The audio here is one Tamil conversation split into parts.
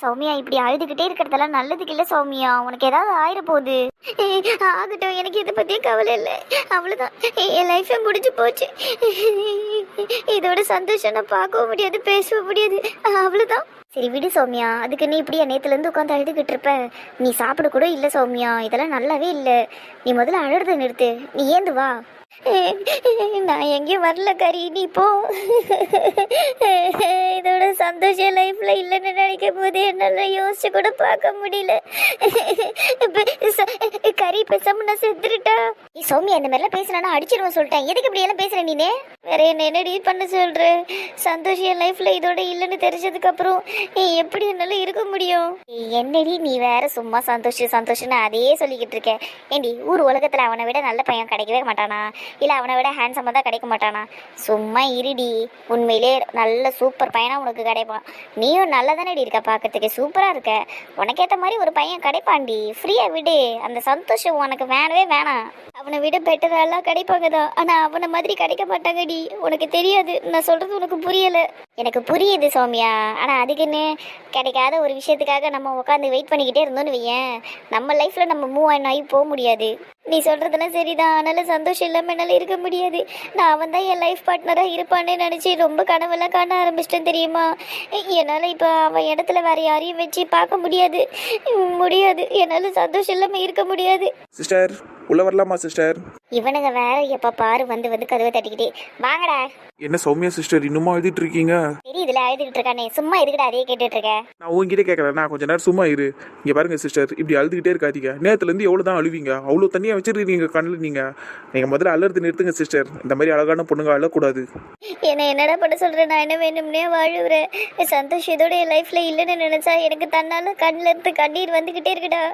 சௌமியா, இப்படி அழுதுகிட்டே இருக்கிறதெல்லாம் நல்லதுக்கு இல்ல சௌமியா. உனக்கு ஏதாவது ஆயிர போகுது. ஆகட்டும், எனக்கு இதை பத்தியும் கவலை இல்லை. அவ்வளவுதான், என் லைஃபே முடிஞ்சு போச்சு. இதோட சந்தோஷம் நான் பார்க்கவும் முடியாது, பேசவும் முடியாது. அவ்வளவுதான். சரி விடு சௌமியா, அதுக்கு நீ இப்படியா நேத்துல இருந்து உட்காந்து அழுதுகிட்டு இருப்ப? நீ சாப்பிட கூட இல்லை சௌமியா, இதெல்லாம் நல்லாவே இல்லை. நீ முதல்ல அழுறத நிறுத்து, நீ ஏந்து வா. நான் எங்கேயும் வரல கறி, நீ போ. இதோட சந்தோஷம் லைஃப்ல இல்லைன்னு நினைக்கும் போது என்னால யோசிச்சு கூட பார்க்க முடியல. கறி பேசாம நான் செத்துருட்டா. சௌமியா, இந்த மாதிரிலாம் பேசுனா அடிச்சிருவேன் சொல்லிட்டேன். எதுக்கு இப்படி எல்லாம் பேசுற நீனே? வேற என்னடி பண்ண சொல்ற? சந்தோஷம் லைஃப்ல இதோட இல்லைன்னு தெரிஞ்சதுக்கு அப்புறம் எப்படி என்னால இருக்க முடியும்? என்னடி நீ வேற சும்மா சந்தோஷம் சந்தோஷம்னு அதையே சொல்லிக்கிட்டு இருக்க. ஏண்டி, ஊர் உலகத்துல அவனை விட நல்ல பையன் கிடைக்கவே மாட்டானா? இல்ல அவனை விட ஹேண்ட்ஸமா தான் கிடைக்க மாட்டானா? சும்மா இருடி, உண்மையிலே நல்ல சூப்பர் பையனா உனக்கு கிடைப்பான். நீயும் நல்லா தானே இருக்க, பார்க்கறதுக்கு சூப்பரா இருக்க. உனக்கேற்ற மாதிரி ஒரு பையன் கிடைப்பான்டி. ஃப்ரீயா விடு, அந்த சந்தோஷம் உனக்கு வேணவே வேணாம். அவனை விட பெட்டரெல்லாம் கிடைப்பாங்க தான், ஆனா அவனை மாதிரி கிடைக்க மாட்டாங்கடி. உனக்கு தெரியாது, நான் சொல்றது உனக்கு புரியல. எனக்கு புரியுது சௌமியா, ஆனா அதுக்குன்னு கிடைக்காத ஒரு விஷயத்துக்காக நம்ம உட்காந்து வெயிட் பண்ணிக்கிட்டே இருந்தோம்னு வையேன், நம்ம லைஃப்ல நம்ம மூவ் ஆகி போக முடியாது. நீ சொல்றதெல்லாம் சரிதான், அதனால சந்தோஷம் இல்லாம என்னால இருக்க முடியாது. நான் அவன் தான் என் லைஃப் பார்ட்னரா இருப்பான்னு நினைச்சு ரொம்ப கனவெல்லாம் காண ஆரம்பிச்சிட்டேன் தெரியுமா? என்னால இப்ப அவன் இடத்துல வேற யாரையும் வச்சு பார்க்க முடியாது. என்னால சந்தோஷம் இல்லாம இருக்க முடியாது. சிஸ்டர், உள்ள வரலாமா சிஸ்டர்? இவனுங்க வேற எப்ப பாரு வந்து கதவை தட்டிக்கிட்டே வாங்கடா. என்ன சௌமியா சிஸ்டர், இன்னுமா எழுதிட்டு இருக்கீங்க? சரி, இதுல எழுதிட்டு இருக்கானே, சும்மா இருக்குடா அதையே கேட்டுட்டு இருக்க. நான் உங்ககிட்ட கேட்கல, நான் கொஞ்ச நேரம் சும்மா இரு. இங்க பாருங்க சிஸ்டர், இப்படி அழுதுகிட்டே இருக்காதீங்க. நேரத்துல இருந்து எவ்வளவு தான் அழுவீங்க? அவ்வளவு தண்ணியா வச்சிருக்கீங்க கண்ணில். நீங்க முதல்ல அலர்த்து நிறுத்துங்க சிஸ்டர். இந்த மாதிரி அழகான பொண்ணுங்க அழக்கூடாது. என்னடா பண்ண சொல்றேன்? நான் என்ன வேணும்னே வாழுறேன். சந்தோஷம் இதோட என் லைஃப்ல இல்லைன்னு நினைச்சா எனக்கு தன்னால கண்ணில் இருந்து கண்ணீர் வந்துகிட்டே இருக்குடா.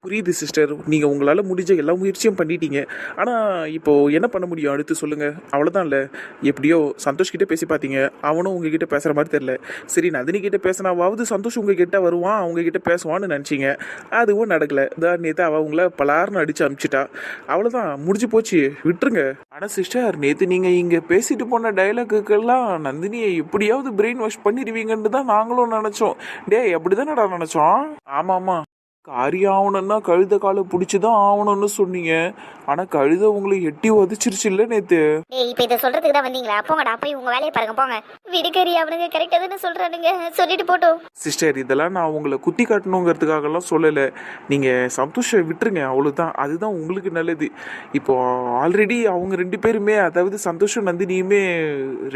புரியுது சிஸ்டர், நீங்கள் உங்களால் முடிஞ்ச எல்லா முயற்சியும் பண்ணிட்டீங்க. ஆனால் இப்போது என்ன பண்ண முடியும் அடுத்து சொல்லுங்கள். அவ்வளோதான். இல்லை, எப்படியோ சந்தோஷ்கிட்ட பேசி பார்த்தீங்க, அவனும் உங்ககிட்ட பேசுகிற மாதிரி தெரில. சரி, நந்தினி கிட்ட பேசினாவது சந்தோஷ் உங்ககிட்ட வருவான், அவங்ககிட்ட பேசுவான்னு நினச்சிங்க. அதுவும் நடக்கலை. தான் நேற்று அவள் உங்களை பலார்னு அடித்து அனுப்பிச்சிட்டா. அவ்வளோதான், முடிஞ்சு போச்சு, விட்டுருங்க. ஆனால் சிஸ்டர், நேற்று நீங்கள் இங்கே பேசிட்டு போன டைலாக்குக்கெல்லாம் நந்தினியை எப்படியாவது பிரெயின் வாஷ் பண்ணிடுவீங்கன்னு தான் நாங்களும் நினச்சோம். அப்படி தானடா நினச்சோம். ஆமாம் ஆமாம், காரியம் ஆகணும்னா கழுத காலை பிடிச்சிதான் ஆகணும்னு சொன்னீங்க. ஆனா கழுத உங்களை எட்டி உதச்சிருச்சு இல்ல நேத்து? இப்ப இதை சொல்றதுக்கு தான் வந்தீங்களா? போங்கடா, போய் உங்க வேலையை பாருங்க, போங்க. விடுக்கறி, அவனுங்க கரெக்டா தானே சொல்றானுங்க, சொல்லிட்டு போட்டோம். சிஸ்டர், இதெல்லாம் நான் உங்களை குத்தி காட்டணுங்கிறதுக்காக எல்லாம் சொல்லல. நீங்க சந்தோஷம் விட்டுருங்க, அவ்வளவுதான். அதுதான் உங்களுக்கு நல்லது. இப்போ ஆல்ரெடி அவங்க ரெண்டு பேருமே, அதாவது சந்தோஷம் நந்தினியுமே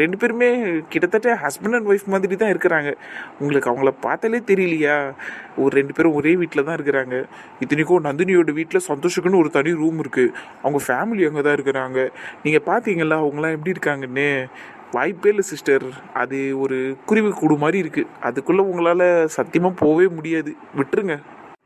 ரெண்டு பேருமே கிட்டத்தட்ட ஹஸ்பண்ட் அண்ட் ஒய்ஃப் மாதிரி தான் இருக்கிறாங்க. உங்களுக்கு அவங்கள பார்த்தாலே தெரியலையா? ஒரு ரெண்டு பேரும் ஒரே வீட்டில் தான் இருக்கிறாங்க. இத்தனைக்கும் நந்தினியோட வீட்டில் சந்தோஷக்குன்னு ஒரு தனி ரூம் இருக்குது. அவங்க ஃபேமிலி அங்கே தான் இருக்கிறாங்க. நீங்கள் பார்த்தீங்களா அவங்களாம் எப்படி இருக்காங்கன்னு? வாய்ப்பே இல்லை சிஸ்டர். அது ஒரு குருவி கூடு மாதிரி இருக்குது. அதுக்குள்ளே உங்களால் சத்தியமாக போகவே முடியாது. விட்டுருங்க.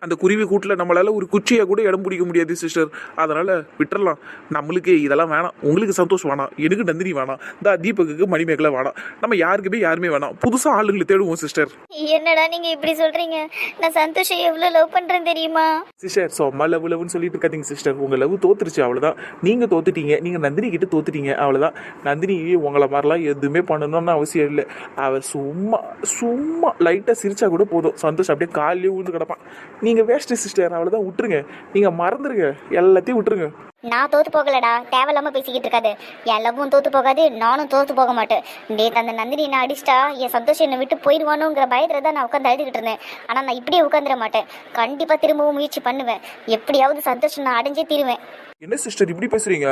அந்த குருவி கூட்டில் நம்மளால் ஒரு குச்சியை கூட இடம் பிடிக்க முடியாது சிஸ்டர். அதனால் விட்டுறலாம். நம்மளுக்கு இதெல்லாம் வேணாம். உங்களுக்கு சந்தோஷம் வேணாம், எனக்கு நந்தினி வேணாம், தீபக்கு மணிமேகலை வேணாம். நம்ம யாருமே வேணாம். புதுசாக ஆளுங்களை தேடுவோம் சிஸ்டர். என்னடா நீங்க இப்படி சொல்றீங்க? நான் சந்தோஷம் எவ்வளவு லவ் பண்றேன் தெரியுமா சிஸ்டர்? சும்மா லவ்னு சொல்லிட்டு இருக்காதீங்க சிஸ்டர். உங்கள் லவ் தோத்துருச்சு, அவ்வளோதான். நீங்கள் தோத்துட்டீங்க. நீங்கள் நந்தினி கிட்ட தோத்துட்டீங்க, அவ்வளோதான். நந்தினி உங்களை மாதிரிலாம் எதுவுமே பண்ணணும்னு அவசியம் இல்லை. அவள் சும்மா லைட்டாக சிரிச்சா கூட போதும், சந்தோஷம் அப்படியே காலையே விழுந்து கிடப்பான். நீங்கள் வேஸ்ட் சிஸ்டர், அவ்வளோதான். விட்டுருங்க, நீங்கள் மறந்துடுங்க, எல்லாத்தையும் விட்டுருங்க. நான் தோத்து போகலடா, தேவையில்லாம பேசிக்கிட்டு இருக்காது. என் லவ்வும் தோத்து போகாது, நானும் தோத்து போக மாட்டேன். நேற்று அந்த நந்தினி நான் அடிச்சிட்டா என் சந்தோஷம் என்னை விட்டு போயிடுவானுங்கிற பயத்துல தான் நான் உட்காந்து அழுதுகிட்டு இருந்தேன். ஆனால் நான் இப்படியே உட்காந்துட மாட்டேன். கண்டிப்பாக திரும்பவும் முயற்சி பண்ணுவேன். எப்படியாவது சந்தோஷம் நான் அடைஞ்சே தீருவேன். என்ன சிஸ்டர் இப்படி பேசுறீங்க?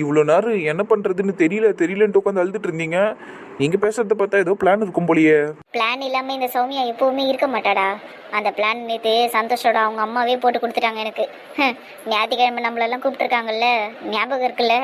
இவ்வளோ நேரம் என்ன பண்ணுறதுன்னு தெரியலன்ட்டு உட்காந்து அழுதுட்டு இருந்தீங்க. நீங்கள் பேசுறத பார்த்தா ஏதோ பிளான் இருக்கும் போலியே. பிளான் இல்லாமல் இந்த சௌமியா எப்பவுமே இருக்க மாட்டாடா. அந்த பிளான் நேற்று சந்தோஷோட அவங்க அம்மாவே போட்டு கொடுத்துட்டாங்க எனக்கு. ஞாயிற்றுக்கிழமை நம்மளெல்லாம் கூப்பிட்டுருக்காங்கல்ல, ஞாபகம் இருக்குல்ல?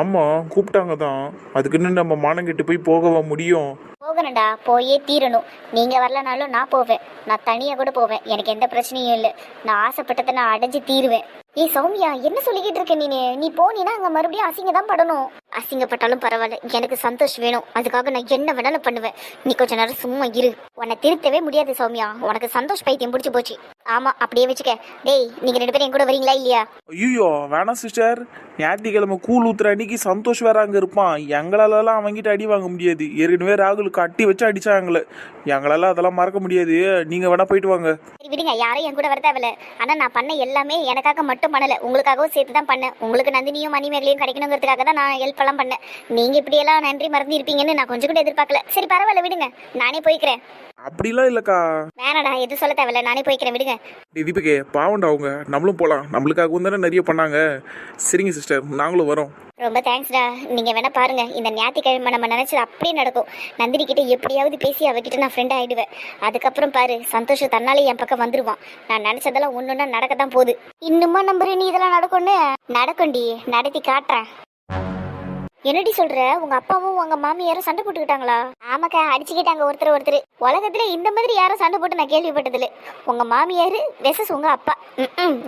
ஆமாம், கூப்பிட்டாங்க தான். அதுக்குன்னு நம்ம மானம் கெட்டு போய் போகவா முடியும்? போகணும்டா, போயே தீரணும். நீங்கள் வரலனாலும் நான் போவேன். நான் தனியாக கூட போவேன், எனக்கு எந்த பிரச்சனையும் இல்லை. நான் ஆசைப்பட்டதை நான் அடைஞ்சு தீருவேன். சௌமியா, என்ன சொல்லிக்கிட்டு இருக்க நீ போனீன்னா அங்கே மறுபடியும் அசிங்க தான் படணும். அசிங்கப்பட்டாலும் பரவாயில்ல, எனக்கு சந்தோஷம் வேணும். அதுக்காக நான் என்ன வேணாலும் பண்ணுவேன். நீ கொஞ்ச நேரம் சும்மா இரு. உன்னை திருத்தவே முடியாது சௌமியா. உனக்கு சந்தோஷ் பைத்தியம் பிடிச்சி போச்சு. ஆமா அப்படியே வச்சுக்க. டேய் நீங்க 2 பேரும் என் கூட வரீங்களா இல்லையா? ஐயோ வேணாம் சிஸ்டர், ஞாயிற்றுக்கிழமை கூழ் ஊத்துற அன்னைக்கு சந்தோஷ் வேற அங்கே இருப்பான். எங்களாலலாம் அவங்கிட்ட அடி வாங்க முடியாது. ஏற்கனவே ராகுலுக்கு அட்டி வச்சு அடிச்சாங்களே, எங்களால அதெல்லாம் மறக்க முடியாது. நீங்கள் வேணா போயிட்டு வாங்க. சரி விடுங்க, யாரும் என் கூட வர தேவையில்ல. ஆனா நான் பண்ண எல்லாமே எனக்காக மட்டும் பண்ணல, உங்களுக்காகவும் சேர்த்து தான் பண்ணேன். உங்களுக்கு நந்தினியும் மணிமேகலையும் கிடைக்கணுங்கிறதுக்காக தான் நான் ஹெல்ப் எல்லாம் பண்ணேன். நீங்க இப்படியெல்லாம் நன்றி மறந்து இருப்பீங்கன்னு நான் கொஞ்சம் கூட எதிர்பார்க்கல. சரி பரவாயில்ல விடுங்க, நானே போய்க்கிறேன். அப்படிலாம் இல்லைக்கா. வேணாடா எதுவும் சொல்ல தேவையில்ல, நானே போய்க்கிறேன் விடுங்க. தீபகே பாவண்டா, அவங்க நம்மளும் போகலாம். நம்மளுக்காகவும் தானே நிறைய பண்ணாங்க. சரிங்க சிஸ்டர், நாங்களும் வரோம். ரொம்ப தேங்க்ஸ்டா. நீங்க வேணா பாருங்க, இந்த ஞாயிற்றுக்கிழமை நம்ம நினைச்சது அப்படியே நடக்கும். நந்தினி கிட்ட எப்படியாவது பேசி அவகிட்ட நான் ஃப்ரெண்ட் ஆயிடுவேன். அதுக்கப்புறம் பாரு, சந்தோஷம் தன்னாலே என் பக்கம் வந்துருவான். நான் நினைச்சதெல்லாம் ஒன்னொன்னா நடக்கத்தான் போகுது. இன்னுமா நம்புற நீ இதெல்லாம் நடக்கும்னு? நடக்கும்டி, நடத்தி காட்டுறேன். என்னடி சொல்ற? உங்க அப்பாவும் உங்க மாமியாரும் சண்டை போட்டுக்கிட்டாங்களா? ஆமாக்கா, அடிச்சுக்கிட்டாங்க ஒருத்தர். உலகத்துல இந்த மாதிரி யாரும் சண்டை போட்டு நான் கேள்விப்பட்டதில்ல. உங்க மாமியாரு வெசஸ் உங்க அப்பா,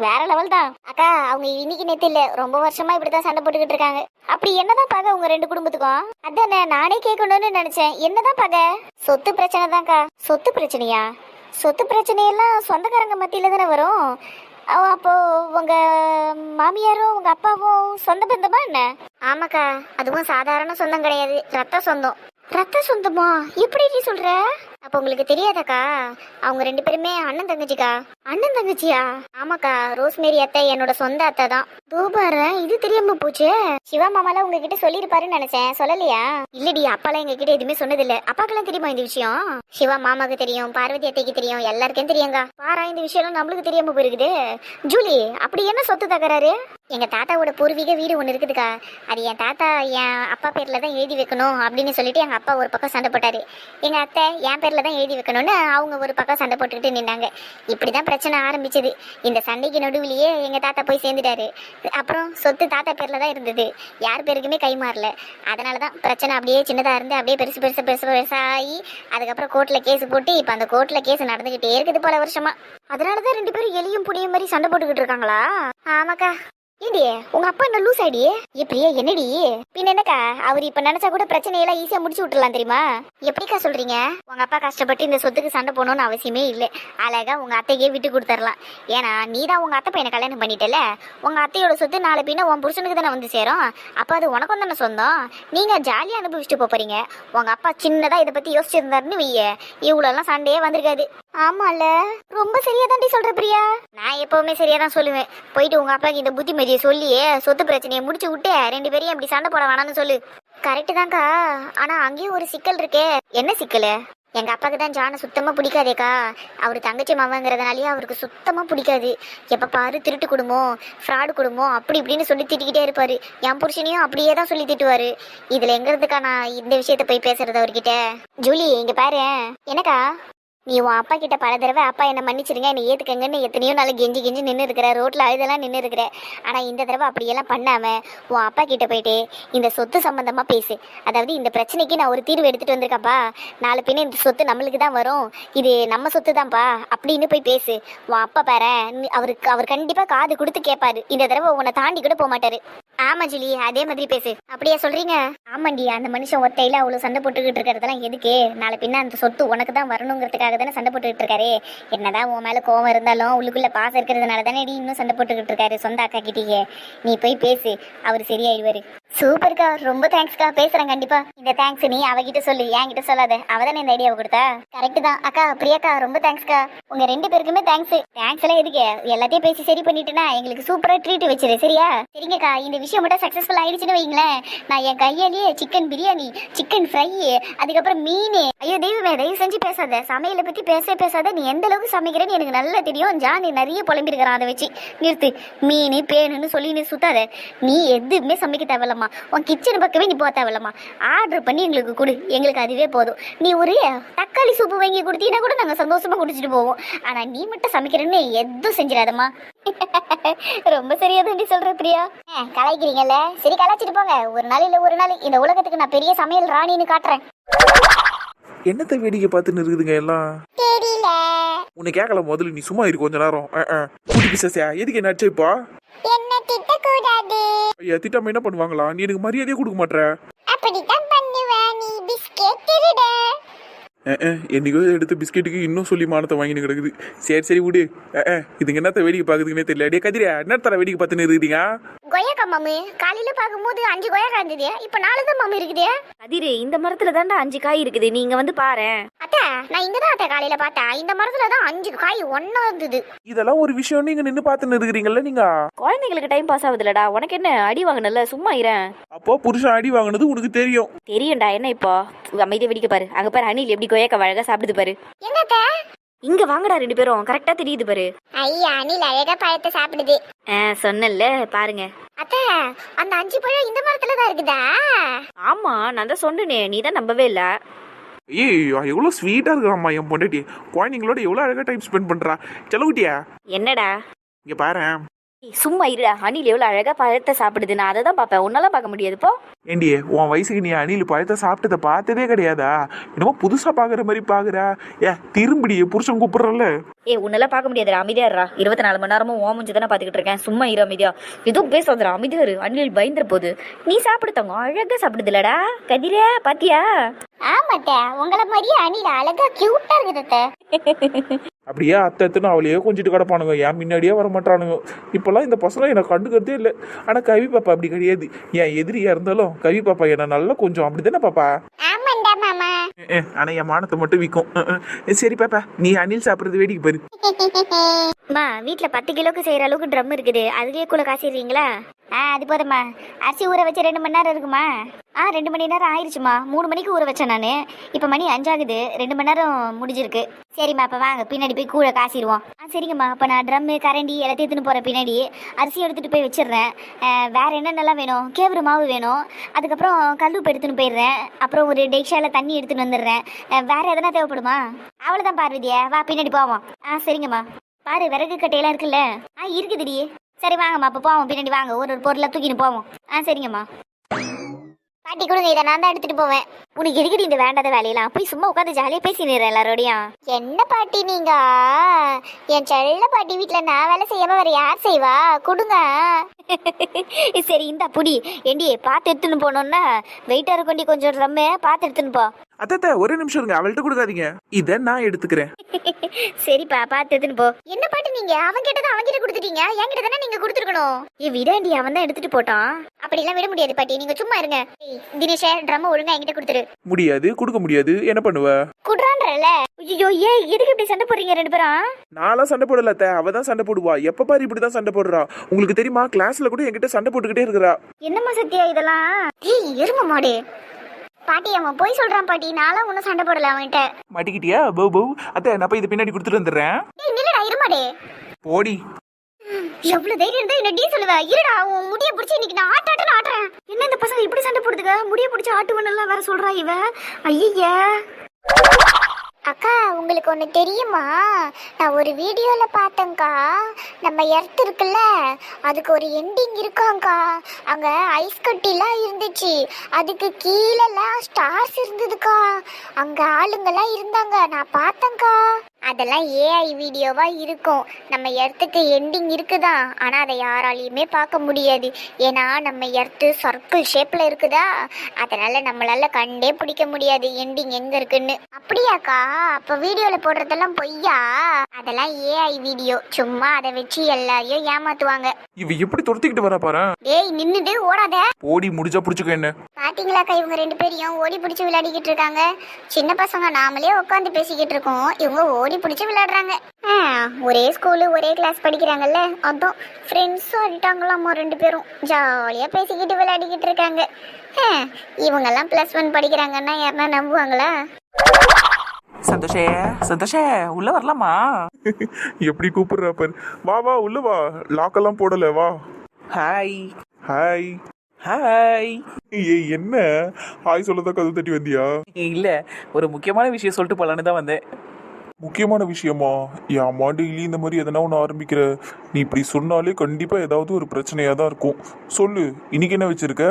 வேற லெவல் தான் அக்கா. அவங்க இன்னைக்கு நேத்து இல்ல, ரொம்ப வருஷமா இப்படிதான் சண்டை போட்டுக்கிட்டு இருக்காங்க. அப்படி என்னதான் பாக்க உங்க 2 குடும்பத்துக்கும்? அதானே நானே கேட்கணும்னு நினைச்சேன். என்னதான் பாக்க? சொத்து பிரச்சனை தான்க்கா. சொத்து பிரச்சனையா? சொத்து பிரச்சனையெல்லாம் சொந்தக்காரங்க மத்தியில தானே வரும். அப்போ உங்க மாமியாரும் உங்க அப்பாவும் சொந்த பந்தமா என்ன? ஆமாக்கா, அதுவும் சாதாரண சொந்தம் கிடையாது, ரத்த சொந்தம். ரத்த சொந்தமா? எப்படி நீ சொல்ற? அப்ப உங்களுக்கு தெரியாதாக்கா? அவங்க 2 பேருமே அண்ணன் தங்கச்சிக்கா. அண்ணன் தங்கச்சியா? ஆமாக்கா, ரோஸ்மேரி அத்தை என்னோட சொந்த அத்தை தான். தூபார, இது தெரியாம போச்சு. சிவா மாமாலாம் உங்ககிட்ட சொல்லிருப்பாருன்னு நினைச்சேன், சொல்லலையா? இல்லடி, அப்பாலாம் எங்க கிட்ட எதுவுமே சொன்னதில்ல. அப்பாக்கெல்லாம் தெரியுமா இந்த விஷயம்? சிவா மாமாக்கு தெரியும், பார்வதி அத்தைக்கு தெரியும், எல்லாருக்கும் தெரியுங்க. பாரா, இந்த விஷயம் நம்மளுக்கு தெரியாம போயிருக்குது. ஜூலி, அப்படி என்ன சொத்து தகராறு? எங்க தாத்தாவோட பூர்வீக வீடு ஒண்ணு இருக்குதுக்கா. அது என் தாத்தா என் அப்பா பேர்ல தான் எழுதி வைக்கணும் அப்படின்னு சொல்லிட்டு எங்க அப்பா ஒரு பக்கம் சண்டை போட்டாரு. எங்க அத்தை என் பேர்ல தான் எழுதி வைக்கணும்னு அவங்க ஒரு பக்கம் சண்டை போட்டுக்கிட்டு நின்னாங்க. இப்படிதான் பிரச்சனை ஆரம்பிச்சது. இந்த சண்டைக்கு நடுவுலயே எங்க தாத்தா போய் சேர்ந்துட்டாரு. அப்புறம் சொத்து தாத்தா பேர்ல தான் இருந்தது, யார் பேருக்குமே கை மாறல. அதனாலதான் பிரச்சனை அப்படியே சின்னதா இருந்து அப்படியே பெருசாகி அதுக்கப்புறம் கோர்ட்ல கேஸ் போட்டு இப்ப அந்த கோர்ட்ல கேஸ் நடந்துகிட்டே இருக்குது பல வருஷமா. அதனாலதான் 2 பேரும் எலியும் புடியும் மாதிரி சண்டை போட்டுக்கிட்டு இருக்காங்களா? ஆமாக்கா. ஏடி உங்க அப்பா என்ன லூஸ் ஆடி? எப்படியா என்னடி? பின்ன என்னக்கா, அவர் இப்ப நினைச்சா கூட பிரச்சனையெல்லாம் ஈஸியா முடிச்சு விட்டுலாம் தெரியுமா? எப்படிக்கா சொல்றீங்க? உங்க அப்பா கஷ்டப்பட்டு இந்த சொத்துக்கு சண்டை போகணும்னு அவசியமே இல்லை. அழகா உங்க அத்தைக்கே விட்டு கொடுத்துடலாம். ஏன்னா நீ தான் உங்க அத்தை பையனை கல்யாணம் பண்ணிட்டல. உங்க அத்தையோட சொத்து நாளை பின்ன உன் புருஷனுக்கு தானே வந்து சேரும். அப்ப அது உனக்கும் தானே சொந்தம். நீங்க ஜாலியா அனுபவிச்சுட்டு போறீங்க. உங்க அப்பா சின்னதா இதை பத்தி யோசிச்சிருந்தாருன்னு வைய, இவ்வளவு எல்லாம் சண்டையே வந்திருக்காது. ஆமால, ரொம்ப சரியா தாண்டி சொல்ற பிரியா. நான் எப்பவுமே சரியா தான் சொல்லுவேன். போயிட்டு உங்க அப்பாக்கு இந்த புத்திமதியை சொல்லியே சொத்து பிரச்சனையை முடிச்சு விட்டு 2 பேரையும் அப்படி சண்டை போட வேணாம்னு சொல்லு. கரெக்டு தான்க்கா. ஆனா அங்கேயும் ஒரு சிக்கல் இருக்கே. என்ன சிக்கல்? எங்க அப்பாக்கு தான் ஜானை சுத்தமா பிடிக்காதேக்கா. அவரு தங்கச்சி மாமாங்கிறதுனாலயே அவருக்கு சுத்தமா பிடிக்காது. எப்ப பாரு திருட்டு குடும்பம், ஃப்ராடு குடும்பம், அப்படி இப்படின்னு சொல்லி திட்டிக்கிட்டே இருப்பாரு. என் புருஷனையும் அப்படியே தான் சொல்லி திட்டுவாரு. இதுல எங்க இருந்துக்கா நான் இந்த விஷயத்த போய் பேசுறது அவர்கிட்ட? ஜூலி இங்க பாரு. எனக்கா, நீ உன் அப்பா கிட்ட பல தடவை அப்பா என்ன மன்னிச்சிருங்க, என்னை ஏத்துக்கங்கன்னு எத்தனையோ நாள் கெஞ்சி நின்று இருக்கிற, ரோட்ல அழுதெல்லாம் நின்று இருக்கிற. ஆனா இந்த தடவை அப்படியெல்லாம் பண்ணாம உன் அப்பா கிட்ட போயிட்டு இந்த சொத்து சம்பந்தமா பேசு. அதாவது இந்த பிரச்சனைக்கு நான் ஒரு தீர்வு எடுத்துட்டு வந்திருக்கப்பா, நாளை பின்ன இந்த சொத்து நம்மளுக்கு தான் வரும், இது நம்ம சொத்து தான்ப்பா அப்படின்னு போய் பேசு. உன் அப்பா பாரு, அவர் கண்டிப்பா காது கொடுத்து கேட்பாரு. இந்த தடவை உன்னை தாண்டி கூட போக மாட்டாரு. ஆமா ஜூலி, அதே மாதிரி பேசு. அப்படியா சொல்றீங்க? ஆமாண்டி, அந்த மனுஷன் ஒத்தையில அவ்வளவு சண்டை போட்டுக்கிட்டு இருக்கிறதெல்லாம் எதுக்கு? நாளை பின்ன அந்த சொத்து உனக்கு தான் வரணுங்கிறதுக்காக தானே சண்டை போட்டுக்கிட்டு இருக்காரு. என்னதான் உன் மேல கோவம் இருந்தாலும் உள்ளுக்குள்ள பாசம் இருக்கிறதுனால தானே இன்னும் சண்டை போட்டுக்கிட்டு இருக்காரு சொந்த அக்கா கிட்டே. நீ போய் பேசு, அவர் சரியாயிடுவாரு. சூப்பர்க்கா, ரொம்ப தேங்க்ஸ்க்கா. பேசுறேன் கண்டிப்பா. இந்த தேங்க்ஸ் நீ அவகிட்ட சொல்லு, என்கிட்ட சொல்லாத. அவதானே இந்த ஐடியாவை கொடுத்தா. கரெக்ட் தான் அக்கா. பிரியாக்கா ரொம்ப தேங்க்ஸ்க்கா. உங்க 2 பேருக்குமே தேங்க்ஸ். தேங்க்ஸ் எல்லாம் எதுக்கு? எல்லாத்தையும் பேசி சரி பண்ணிட்டுனா எங்களுக்கு சூப்பரா ட்ரீட் வச்சிரு. சரியா? சரிங்கக்கா. இந்த விஷயம் மட்டும் சக்சஸ்ஃபுல் ஆயிடுச்சுன்னு வைங்களேன், நான் என் கையாலேயே சிக்கன் பிரியாணி, சிக்கன் ஃப்ரை, அதுக்கப்புறம் மீன். ஐயோ தெய்வமே, தயவு செஞ்சு பேசாத. சமையலை பத்தி பேசாத. நீ எந்த அளவுக்கு சமைக்கிறேன்னு எனக்கு நல்லா தெரியும். ஜானி நிறைய புலம்பி இருக்கிறான். அதை வச்சு நிறுத்து. மீன் பேனுன்னு சொல்லி நீ சுத்தாத. நீ எதுவுமே சமைக்க தேவையில்லம்மா. உன் கிச்சன் பக்கமே நீ போக தேவையில்லம்மா. ஆர்டர் பண்ணி எங்களுக்கு கொடு, எங்களுக்கு அதுவே போதும். நீ ஒரு தக்காளி சூப்பு வாங்கி கொடுத்தீங்கன்னா கூட நாங்கள் சந்தோஷமா குடிச்சிட்டு போவோம். ஆனா நீ மட்டும் சமைக்கிறேன்னு எதுவும் செஞ்சிடாதம்மா. ரொம்ப சரியா தான் சொல்ற பிரியா. கலாய்க்கிறீங்கல்ல, சரி கலாய்ச்சிட்டு போங்க. ஒரு நாள் இல்ல ஒரு நாள் இந்த உலகத்துக்கு நான் பெரிய சமையல் ராணின்னு காட்டுறேன். என்னத்தை வேடிக்கை பார்த்துன்னு இருக்குதுங்க எல்லாம்? தெரியல. உன்னை கேட்கல, முதல்ல நீ சும்மா இரு கொஞ்ச நேரம். எதுக்கு என்ன அடிச்சா இப்போ? என்ன திட்ட கூடாது. ஐயா திட்டாம என்ன பண்ணுவாங்களா? நீ எனக்கு மரியாதையே கொடுக்க மாட்டேற. அப்படிதான் பண்ணுவேன். நீ பிஸ்கெட் திருட. என்னைக்கோ எடுத்த பிஸ்கெட்டுக்கு இன்னும் சொல்லி மானத்தை வாங்கின்னு கிடக்குது. சரி விடு. இதுங்க என்னத்த வேடிக்கை பார்க்குதுன்னே தெரியல. அடியே கதிரியா என்ன தர வேடிக்கை பார்த்துன்னு இருக்கிறீங்க? கொய்யாக்கா மாமு காலையில பாக்கும்போது 5 கொய்யாக்கா இருந்தது, இப்ப 4 தான் மாமு இருக்குது. கதிரு, இந்த மரத்துல தாண்டா 5 காய் இருக்குது, நீங்க வந்து பாரு. அத்தை நான் இங்கதான் அத்தை காலையில பார்த்தேன், இந்த மரத்துல தான் 5 காய் ஒண்ணா இருந்தது. இதெல்லாம் ஒரு விஷயம் நீங்க நின்று பார்த்துன்னு இருக்கிறீங்கல்ல நீங்க. குழந்தைங்களுக்கு டைம் பாஸ் ஆகுதுலடா, உனக்கு என்ன அடி வாங்கினல, சும்மா இரேன். அப்போ புருஷன் அடி வாங்கினது உனக்கு தெரியும். தெரியும்டா, என்ன இப்போ அமைதியா வெடிக்க பாரு. அங்க பாரு அணில் எப்படி கொய்யாக்கா அழகா சாப்பிடுது பாரு. என்னத்த இங்க வாங்கடா 2 பேரும், கரெக்டா தெரியுது பாரு. ஐயா அணில் அழகா பழத்தை சாப்பிடுது. சொன்னல பாருங்க. அத்தை அந்த 5 பழம் இந்த மரத்துல தான் இருக்குதா? ஆமா, நான் தான் சொன்னேனே, நீ தான் நம்பவே இல்ல. எவ்வளவு ஸ்வீட்டா இருக்கிறாம்மா என் பொண்டாட்டி. குழந்தைங்களோட எவ்வளவு அழகா டைம் ஸ்பெண்ட் பண்றா. செலவுட்டியா என்னடா இங்க பாரு. சும்மா இருடா, அணில் எவ்வளவு அழகா பழத்தை சாப்பிடுது, நான் அதை தான் பாப்பேன், உன்னால பார்க்க முடியாது போ. ஏண்டியே உன் வயசுக்கு நீ அணில் பழத்தை சாப்பிட்டதை பார்த்ததே கிடையாதா? என்னமோ புதுசா பாக்குற மாதிரி பாக்குறா. திரும்பிடியே புருஷன் கூப்பிடுறல. உன்னெல்லாம் பார்க்க முடியாது, அமைதியாடுறா. 24 மணி நேரமும் ஓ மூஞ்சி தானே பாத்துக்கிட்டு இருக்கேன், சும்மா இரு அமைதியா. எதுவும் பேசாதடா, அமைதியா இரு. அணில் பயந்துற போது. நீ சாப்பிடுத்தாங்க அழகா சாப்பிடுது இல்லடா. கதிரே பாத்தியா? ஆமாட்ட உங்கள மாதிரியே அணில் அழகா கியூட்டா இருக்குது. அப்படியே அத்தன்னு அவளையே கொஞ்சிட்டு கிடப்பானுங்க, ஏன் முன்னாடியே வர மாட்டானுங்க. இப்பெல்லாம் இந்த பசங்க என்னை கண்டுக்கிறதே இல்லை. ஆனா கவி பாப்பா அப்படி கிடையாது. என் எதிரியா இருந்தாலும் கவி பாப்பா என்ன நல்லா கொஞ்சம் அப்படித்தானே பாப்பா. ஆமாண்டா மாமா. ஆனா என் மானத்தை மட்டும் விற்கும். சரி பாப்பா, நீ அணில் சாப்பிடுறது வேடிக்கை பாரு. அம்மா வீட்ல 10 கிலோக்கு செய்யற அளவுக்கு ட்ரம் இருக்குது, அதுக்கே கூட காசிடுறீங்களா? அது போதும்மா. அரிசி ஊற வச்சு 2 மணி நேரம் இருக்குமா? 2 மணி நேரம் ஆயிடுச்சுமா. 3 மணிக்கு ஊற வச்சேன் நான், இப்போ மணி 5 ஆகுது. 2 மணி நேரம் முடிஞ்சிருக்கு. சரிம்மா, அப்போ வாங்க பின்னாடி போய் கூட காசிடுவோம். சரிங்கம்மா, அப்போ நான் ட்ரம்மு கரண்டி எல்லாத்தையும் எடுத்துன்னு போகிறேன். பின்னாடி அரிசி எடுத்துகிட்டு போய் வச்சிடுறேன். வேறு என்னென்னலாம் வேணும்? கேவரு மாவு வேணும், அதுக்கப்புறம் கல்லுப்பு எடுத்துன்னு போயிடுறேன், அப்புறம் ஒரு டெக்ஷாவில் தண்ணி எடுத்துன்னு வந்துடுறேன். வேறு எதனா தேவைப்படுமா? அவ்வளோதான் பார்வதியா, வா பின்னாடி போவோம். சரிங்கம்மா. பாரு விறகு கட்டையெல்லாம் இருக்குல்ல? இருக்குதுடி. சரி வாங்கம்மா, அப்போ போவோம் பின்னாடி வாங்க, ஒரு பொருளை தூக்கின்னு போவோம். சரிங்கம்மா. பாட்டி கொடுங்க, இதை நான் தான் எடுத்துட்டு போவேன். உனக்கு எதுக்கடி இந்த வேண்டாத வேலையெல்லாம்? போய் சும்மா உட்காந்து ஜாலியாக பேசினேன் எல்லாரோடையும். என்ன பாட்டி நீங்க? என் செல்ல பாட்டி வீட்டில் நான் வேலை செய்யாம வேற யார் செய்வா? கொடுங்க. சரி இந்த புடி ஏண்டி, பார்த்து எடுத்துன்னு போனோம்னா வெயிட்டா இருக்கண்டி, கொஞ்சம் ரம்மே பார்த்து எடுத்துன்னு போ. அத்த ஒரு நிமிஷம் இருங்க, அவள்கிட்ட கொடுக்காதீங்க, இதை நான் எடுத்துக்கிறேன். சரிப்பா, பார்த்து எடுத்துன்னு போ. என்ன பாட்டு நீங்க அவன் கிட்டதான் அவன் கிட்ட கொடுத்துட்டீங்க, என்கிட்ட தானே நீங்க கொடுத்துருக்கணும். விடாண்டி, அவன் தான் எடுத்துட்டு போட்டான். அப்படி எல்லாம் விட முடியாது பாட்டி, நீங்க சும்மா இருங்க. தினேஷ் ட்ரம் ஒழுங்கா என்கிட்ட கொடுத்துரு. முடியாது, கொடுக்க முடியாது. என்ன பண்ணுவ? குடுறான்றல. ஐயோ ஏன் எதுக்கு இப்படி சண்டை போடுறீங்க 2 பேரும்? நான்லாம் சண்டை போடல அத்தை, அவ தான் சண்டை போடுவா. எப்ப பாரு இப்படிதான் சண்டை போடுறா. உங்களுக்கு தெரியுமா, கிளாஸ்ல கூட என்கிட்ட சண்டை போட்டுக்கிட்டே இருக்கிறா. என்னம்மா சத்தியா இதெல்லாம்? எரும மாடு. பாட்டி அவன் போய் சொல்றான் பாட்டி, நானும் ஒன்னும் சண்டை போடல அவன்கிட்ட. மாட்டிக்கிட்டியா? பௌ அத்தை, நான் போய் இது பின்னாடி கொடுத்துட்டு வந்துடுறேன். நில்லுடா இருமாடே. போடி. எவ்வளவு தைரியம் இருந்தா என்ன டீ சொல்லுவ? இருடா, உன் முடிய பிடிச்சி இன்னைக்கு நான் ஆட்டுறேன். என்ன இந்த பசங்க இப்படி சண்டை போடுதுங்க? முடிய பிடிச்சி ஆட்டுவனெல்லாம் வேற சொல்றா இவ. ஐயா அக்கா, உங்களுக்கு ஒன்று தெரியுமா? நான் ஒரு வீடியோவில் பார்த்தேங்க்கா. நம்ம எர்த் இருக்குல்ல, அதுக்கு ஒரு எண்டிங் இருக்காங்க்கா. அங்கே ஐஸ் கட்டிலாம் இருந்துச்சு, அதுக்கு கீழெல்லாம் ஸ்டார்ஸ் இருந்ததுக்கா. அங்கே ஆளுங்கெல்லாம் இருந்தாங்க, நான் பார்த்தேங்க்கா. அதெல்லாம் ஏஐ வீடியோவா இருக்கும். நம்ம எர்த்துக்கு எண்டிங் இருக்குதான், ஆனால் அதை யாராலையுமே பார்க்க முடியாது. ஏன்னா நம்ம எர்த்து சர்க்கிள் ஷேப்பில் இருக்குதா, அதனால நம்மளால கண்டே பிடிக்க முடியாது எண்டிங் எங்கே இருக்குன்னு. அப்படியாக்கா? அப்போ வீடியோவில் போடுறதெல்லாம் பொய்யா? அதெல்லாம் ஏஐ வீடியோ, சும்மா அதை வச்சு எல்லாரையும் ஏமாத்துவாங்க. இவ எப்படி துரத்திக்கிட்டு வரா பாரு. ஏய் நின்னுட்டு ஓடாத. ஓடி முடிஞ்சா புடிச்சுக்க. என்ன பாத்தீங்களாக்கா, இவங்க 2 பேரையும் ஓடி பிடிச்சி விளையாடிக்கிட்டு இருக்காங்க. சின்ன பசங்க நாமளே உட்காந்து பேசிக்கிட்டு இருக்கோம், இவங்க ஓடி பிடிச்சி விளையாடுறாங்க. ஒரே ஸ்கூலு ஒரே கிளாஸ் படிக்கிறாங்கல்ல, அதான் ஃப்ரெண்ட்ஸும் ஆகிட்டாங்களாம்மா 2 பேரும். ஜாலியா பேசிக்கிட்டு விளையாடிக்கிட்டு இருக்காங்க. இவங்கெல்லாம் +1 படிக்கிறாங்கன்னா யாருன்னா நம்புவாங்களா? சந்தோஷே உள்ள வரலாமா? எப்படி கூப்பிடுறா பாரு. வா வா உள்ள வா, லாக்கெல்லாம் போடல, வா. Hi hi. ஹாய். ஏய் என்ன ஹாய் சொல்லதான் கதை தட்டி வந்தியா? இல்ல, ஒரு முக்கியமான விஷயம் சொல்லிட்டு போலான்னு தான் வந்தேன். முக்கியமான விஷயமா? என் டெய்லி இந்த மாதிரி எதனா ஒன்று ஆரம்பிக்கிற. நீ இப்படி சொன்னாலே கண்டிப்பா ஏதாவது ஒரு பிரச்சனையா தான் இருக்கும். சொல்லு, இன்னைக்கு என்ன வச்சிருக்க?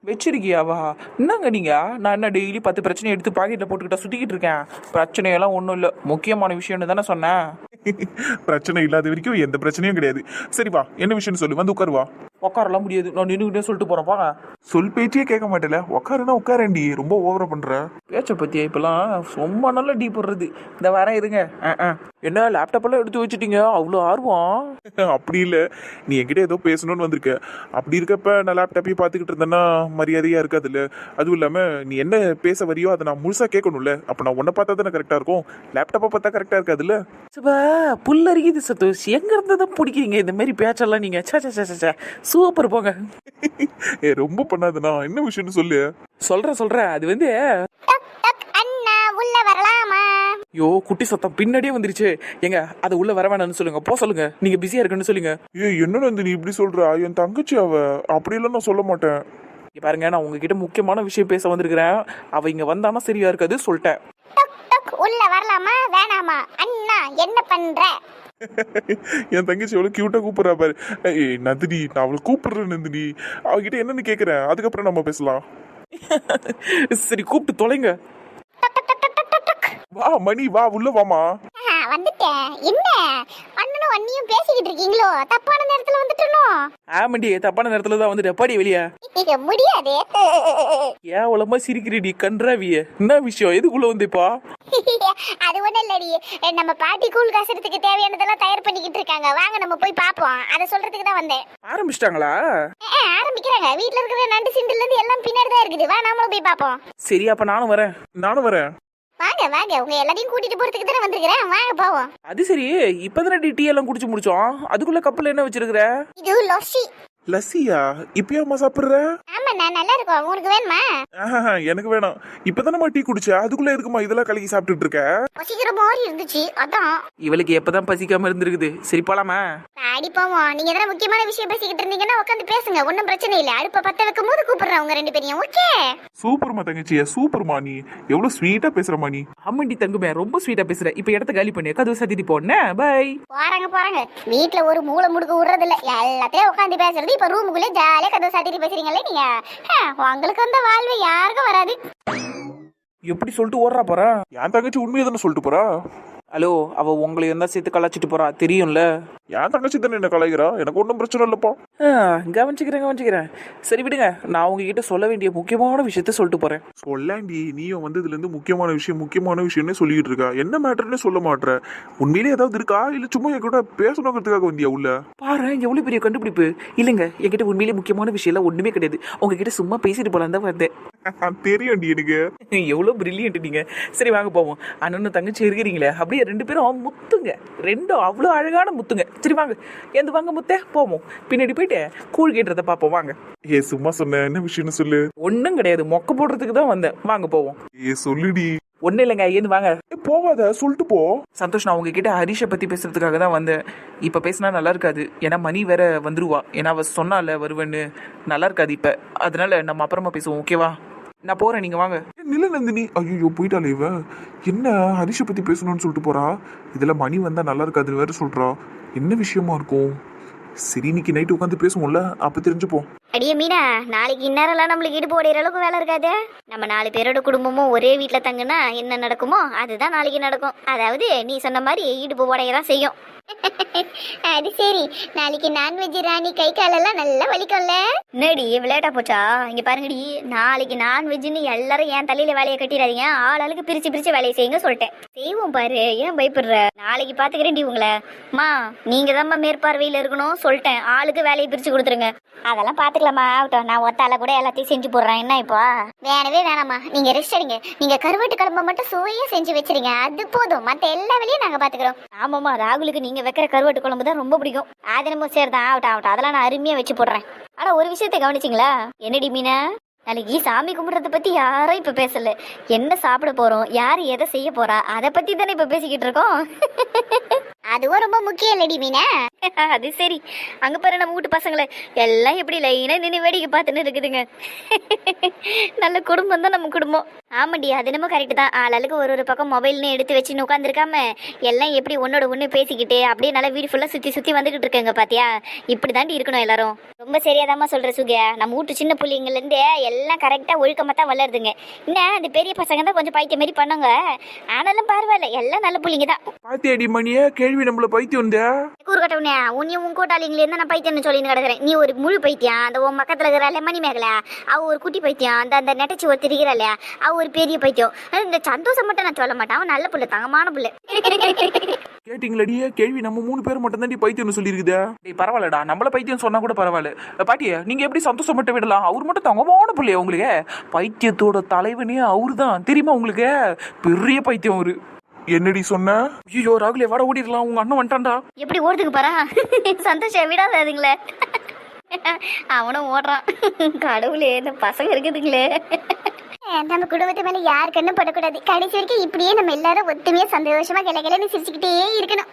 வச்சிருக்கியாவா? என்னங்க நீங்க? நான் என்ன டெய்லி 10 பிரச்சனையை எடுத்து பாக்கெட்ல போட்டுக்கிட்டா சுத்திக்கிட்டு இருக்கேன்? பிரச்சனையெல்லாம் ஒன்றும் இல்லை, முக்கியமான விஷயம்னு தானே சொன்னேன். பிரச்சனை இல்லாத வரைக்கும் எந்த பிரச்சனையும் கிடையாது. சரி வா, என்ன விஷயம்னு சொல்லு, வந்து உட்காரு வா. உட்காரலாம் முடியாது, நான் நின்றுக்கிட்டே சொல்லிட்டு போறேன் பாங்க. சொல் பேச்சே கேட்க மாட்டேல, உக்காருன்னா உட்காரண்டி, ரொம்ப ஓவரா பண்ற. பேச்சை பத்தியா இப்பெல்லாம் ரொம்ப நல்லா டீ போடுறது. இந்த வரேன் இருங்க. என்ன லேப்டாப் எல்லாம் எடுத்து வச்சுட்டீங்க, அவ்வளோ ஆர்வம்? அப்படி இல்ல, நீ என்கிட்ட ஏதோ பேசணும்னு வந்திருக்க. அப்படி இருக்கப்ப நான் லேப்டாப்பையும் பார்த்துக்கிட்டு இருந்தேன்னா மரியாதையா இருக்காதுல்ல. அதுவும் இல்லாம நீ என்ன பேச வரியோ அதை நான் முழுசா கேட்கணும்ல. அப்ப நான் உன்னை பார்த்தா தானே கரெக்டா இருக்கும், லேப்டாப்பை பார்த்தா கரெக்டா இருக்காதுல்ல. சுபா புல்லரிக்குது சந்தோஷ், எங்க இருந்து தான் பிடிக்கிறீங்க இந்த மாதிரி பேச்செல்லாம் நீங்க? சூப்பர் போங்க. ரொம்ப பண்ணாதுண்ணா, என்ன விஷயம்னு சொல்லு. சொல்றேன் அது வந்து டக் டக் அண்ணா உள்ள வரலாமா? யோ குட்டி சத்தம் பின்னாடியே வந்துருச்சு. எங்க அதை உள்ள வர வேணாம்னு சொல்லுங்க, போ சொல்லுங்க, நீங்க பிஸியா இருக்குன்னு சொல்லுங்க. என்ன நந்தினி இப்படி சொல்றா? என் தங்கச்சி அவ, அப்படியெல்லாம் நான் சொல்ல மாட்டேன். இங்க பாருங்க, நான் உங்ககிட்ட முக்கியமான விஷயம் பேச வந்திருக்கிறேன். அவ இங்க வந்தானா சரியா இருக்காது, சொல்லிட்டேன். டக் டக் உள்ள வரலாமா வேணாமா? அண்ணா என்ன பண்ற? என் தங்கச்சி எவ்வளவு கியூட்டா கூப்பிடுறா பாரு. ஏய் நந்தினி, நான் அவளை கூப்பிடுறேன் நந்தினி. அவகிட்ட என்னன்னு கேக்குறேன், அதுக்கப்புறம் நம்ம பேசலாம். சரி கூப்பிட்டு தொலைங்க. டக் டக் டக் டக் டக் டக். வா மணி, வா உள்ள வாமா. வந்துட்டேன். என்ன அண்ணனும் அண்ணியும் பேசிக்கிட்டு இருக்கீங்களோ? தப்பான நேரத்துல வந்துட்டனோ? ஆமாண்டி, தப்பான நேரத்துல தான் வந்துட்டு பாடி வெளியா. முடியாது. ஏன் உலமா சிரிக்கிறீடி கன்றாவிய? என்ன விஷயம், எதுக்குள்ள வந்துப்பா? அது ஒண்ணும் இல்லடி, நம்ம பாட்டி கூழ் காசுறதுக்கு தேவையானதெல்லாம் தயார் பண்ணிக்கிட்டு இருக்காங்க. வாங்க நம்ம போய் பாப்போம். அதை சொல்றதுக்கு தான் வந்தேன். ஆரம்பிச்சிட்டாங்களா? ஆரம்பிக்கிறாங்க. வீட்ல இருக்கிற நண்டு சிண்டுல இருந்து எல்லாம் பின்னாடி தான் இருக்குது. வா நாமளும் போய் பாப்போம். சரி அப்ப நானும் வரேன். வாங்க வாங்க, உங்க எல்லாரையும் கூட்டிட்டு போறதுக்கு தானே வந்திருக்கிறேன். வாங்க போவோம். அது சரி, இப்பதானே டீ எல்லாம் குடிச்சு முடிச்சோம், அதுக்குள்ள கப்பல் என்ன வச்சிருக்கிற? இது லொசி. லஸ்ஸியா? இப்பயாமா சாப்பிடுற? ஆமா, நான் நல்லா இருக்கும். உங்களுக்கு வேணுமா? எனக்கு வேணாம். இப்பதானமா டீ குடிச்ச, அதுக்குள்ள எதுக்குமா இதெல்லாம் கலக்கி சாப்பிட்டுட்டு இருக்க? பசிக்கிற மாதிரி இருந்துச்சு, அதான். இவளுக்கு எப்பதான் பசிக்காம இருந்திருக்குது. சரி போலாமா? அடி போவோம். நீங்க எதனா முக்கியமான விஷயம் பேசிக்கிட்டு இருந்தீங்கன்னா உட்காந்து பேசுங்க, ஒன்னும் பிரச்சனை இல்ல. அடுப்ப பத்த வைக்கும் போது கூப்பிடுறேன் உங்க ரெண்டு பேரையும். ஓகே? சூப்பர்மா தங்கச்சியா, சூப்பர்மா. நீ எவ்வளவு ஸ்வீட்டா பேசுறமா நீ. அம்மண்டி தங்குமே, ரொம்ப ஸ்வீட்டா பேசுற. இப்ப இடத்த காலி பண்ணி கதவு சாத்திட்டு போன. பை. போறாங்க. வீட்டுல ஒரு மூளை முடுக்க விடுறது இல்ல, எல்லாத்தையும் உட்காந்து பேசுறது. இப்ப ரூமுக்குள்ளே ஜாலியா கதவு சாத்திட்டு பேசுறீங்களே நீங்க. உங்களுக்கு அந்த வாழ்வு யாருக்கும் வராது. எப்படி சொல்லிட்டு ஓடுறா போறா? என் தங்கச்சி உண்மையை தானே சொல்லிட்டு போறா. ஹலோ, அவ உங்களை இருந்தா சேர்த்து கலாச்சிட்டு போறா, தெரியும்ல. என் தங்கச்சி தானே என்ன கலாய்கிறா, எனக்கு ஒன்றும் பிரச்சனை இல்லப்பா. கவனிச்சுக்கிறேன். சரி விடுங்க, நான் உங்ககிட்ட சொல்ல வேண்டிய முக்கியமான விஷயத்த சொல்லிட்டு போறேன். சொல்லாண்டி, நீயும் வந்து இதுல இருந்து முக்கியமான விஷயம்னு சொல்லிட்டு இருக்கா. என்ன மேட்டர்னு சொல்ல மாட்ற. உண்மையிலே ஏதாவது இருக்கா, இல்ல சும்மா என் கூட பேசணுங்கிறதுக்காக வந்தியா உள்ள? பாரு எவ்வளவு பெரிய கண்டுபிடிப்பு. இல்லங்க, என்கிட்ட உண்மையிலே முக்கியமான விஷயம் எல்லாம் ஒண்ணுமே கிடையாது. உங்ககிட்ட சும்மா பேசிட்டு போலாம் தான் வந்தேன். தெரியும்டி எனக்கு. எவ்வளவு பிரில்லியன்ட் நீங்க. சரி வாங்க போவோம். அண்ணனும் தங்கச்சி இருக்கிறீங்களே, அப்படியே ரெண்டு பேரும் முத்துங்க. ரெண்டும் அவ்வளவு அழகான முத்துங்க. சரி வாங்க, எந்த வாங்க முத்தே, போவோம். பின்னாடி போயிட்டு கூழ் கேட்டுறத பாப்போம் வாங்க. சும்மா சொன்ன, என்ன விஷயம்னு சொல்லு. ஒன்னும் கிடையாது, மொக்க போடுறதுக்கு தான் வந்தேன். வாங்க போவோம். சொல்லுடி. ஒன்னும் இல்லைங்க, ஏந்து வாங்க. போவாத, சொல்லிட்டு போ. சந்தோஷ், நான் உங்ககிட்ட ஹரிஷை பத்தி பேசுறதுக்காக தான் வந்தேன். இப்ப பேசினா நல்லா இருக்காது, ஏன்னா மணி வேற வந்துருவா. ஏன்னா அவ சொன்னால வருவேன்னு. நல்லா இருக்காது இப்ப, அதனால நம்ம அப்புறமா பேசுவோம், ஓகேவா? நான் போறேன், நீங்க வாங்க. நில நந்தினி, ஐயோ போயிட்டாலே இவ. என்ன ஹரிஷை பத்தி பேசணும்னு சொல்லிட்டு போறா. இதுல மணி வந்தா நல்லா இருக்காதுன்னு வேற சொல்றா. என்ன விஷயமா இருக்கும்? சரி, இன்னைக்கு நைட்டு உட்காந்து பேசுவோம்ல, அப்ப தெரிஞ்சுப்போம். அடியே மீனா, நாளைக்கு இந்நேரம்லாம் நம்மளுக்கு இடுப்பு ஓடுற அளவுக்கு வேலை இருக்காது. நம்ம 4 பேரோட குடும்பமும் ஒரே வீட்டுல தங்குனா என்ன நடக்குமோ அதுதான் நாளைக்கு நடக்கும். அதாவது நீ சொன்ன மாதிரி இடுப்பு உடையதான் செய்யும். அது சரி, நாளைக்கு நான்வெஜ் ராணி கை காலெல்லாம் நல்லா வலிக்கும்ல. என்னடி விளையாட்டா போச்சா? இங்க பாருங்கடி, நாளைக்கு நான்வெஜ்னு எல்லாரும் என் தலையில வேலையை கட்டிடாதீங்க. ஆளுக்கு பிரிச்சு வேலையை செய்யுங்க சொல்லிட்டேன். செய்வோம் பாரு, ஏன் பயப்படுற? நாளைக்கு பாத்துக்கிறேன்டி உங்களை. மா, நீங்க தான் மேற்பார்வையில இருக்கணும் சொல்லிட்டேன். ஆளுக்கு வேலையை பிரிச்சு கொடுத்துருங்க. அதெல்லாம் பாத்துக்கலாமா, ஆகட்டும். நான் ஒத்தால கூட எல்லாத்தையும் செஞ்சு போடுறேன். என்ன இப்போ? வேணவே வேணாமா, நீங்க ரெஸ்ட் எடுங்க. நீங்க கருவாட்டு குழம்பு மட்டும் சுவையா செஞ்சு வச்சிருங்க, அது போதும். மத்த எல்லா வேலையும் நாங்க பாத்துக்கிறோம். ஆமாமா, ராகுலுக்கு நீங்க வைக்கிற கருவாட்டு குழம்பு தான் ரொம்ப பிடிக்கும். அது நம்ம சேர்தான், ஆகட்டும். அதெல்லாம் நான் அருமையா வச்சு போடுறேன். ஆனா ஒரு விஷயத்தை கவனிச்சிங்களா? என்னடி மீனா, நாளைக்கு சாமி கும்பிட்றத பத்தி யாரும் இப்ப பேசல. என்ன சாப்பிட போறோம், யாரு எதை செய்ய போறா, அதை பத்தி தானே இப்ப பேசிக்கிட்டு இருக்கோம். அதுவும் ரொம்ப முக்கியம் இல்லடி மீனா. அது சரி, அங்க பாரு நம்ம வீட்டு பசங்களை எல்லாம் எப்படி லைனா நின்று வேடிக்கை பார்த்துன்னு இருக்குதுங்க. நல்ல குடும்பம் தான் நம்ம குடும்பம். ஆமாண்டி, அது என்னமோ கரெக்ட் தான். ஆளுக்கு ஒரு பக்கம் மொபைல்னு எடுத்து வச்சுன்னு உட்காந்துருக்காம எல்லாம் எப்படி ஒன்னோட ஒன்று பேசிக்கிட்டு அப்படியே நல்லா வீடு ஃபுல்லாக சுற்றி வந்துகிட்டு இருக்கேங்க. பாத்தியா, இப்படி தாண்டி இருக்கணும் எல்லாரும். ரொம்ப சரியாதாம்மா சொல்ற சுகியா. நம்ம வீட்டு சின்ன பிள்ளைங்கலேருந்து எல்லாம் கரெக்டாக ஒழுக்கமாக தான் வளருதுங்க. இன்னும் அந்த பெரிய பசங்க தான் கொஞ்சம் பைத்திய மாதிரி பண்ணுங்க. ஆனாலும் பரவாயில்ல, எல்லாம் நல்ல பிள்ளைங்க தான். பாத்தியாடி மணியே, கேள்வி நம்மள பைத்தியம். கட்டவனே உன்னையும் உன் கூட்டாளிங்களே இருந்தா நான் பைத்தியம்னு சொல்லின்னு கிடக்குறேன். நீ ஒரு முழு பைத்தியம். அந்த உன் பக்கத்துல இருக்கிற மணி மேகலை அவ ஒரு குட்டி பைத்தியம். அந்த நெட்டச்சி ஒரு திரிகிறாள் அவ ஒரு பெரிய பைத்தியம். இந்த சந்தோஷம் மட்டும் நான் சொல்ல மாட்டேன். அவன் நல்ல புள்ள, தங்கமான புள்ள. கேட்டிங்களடியே கேள்வி, நம்ம 3 பேர் மட்டும் தான் பைத்தியம்னு சொல்லியிருக்குதா? டேய் பரவாயில்லடா, நம்மள பைத்தியம் சொன்னா கூட பரவாயில்ல. பாட்டியே நீங்க எப்படி சந்தோஷம் மட்டும் விடலாம்? அவர் மட்டும் தங்கமான பிள்ளையா உங்களுக்கு? பைத்தியத்தோட தலைவனே அவரு தான் தெரியுமா உங்களுக்கு? பெரிய பைத்தியம் அவரு. என்னடி சொன்ன? ஐயோ ராகுலே, வாட ஓடிடலாம், உங்க அண்ணன் வந்துட்டான்டா. எப்படி ஓடுதுக்கு பாரா. சந்தோஷம் விடாதாதுங்களே. அவனும் ஓடுறான். கடவுளே, இந்த பசங்க இருக்குதுங்களே. நம்ம குடும்பத்து மேல யார் கண்ணும் படக்கூடாது. கடைசி வரைக்கும் இப்படியே நம்ம எல்லாரும் ஒத்துமையா சந்தோஷமா கிளகிளன்னு சிரிச்சுக்கிட்டே இருக்கணும்.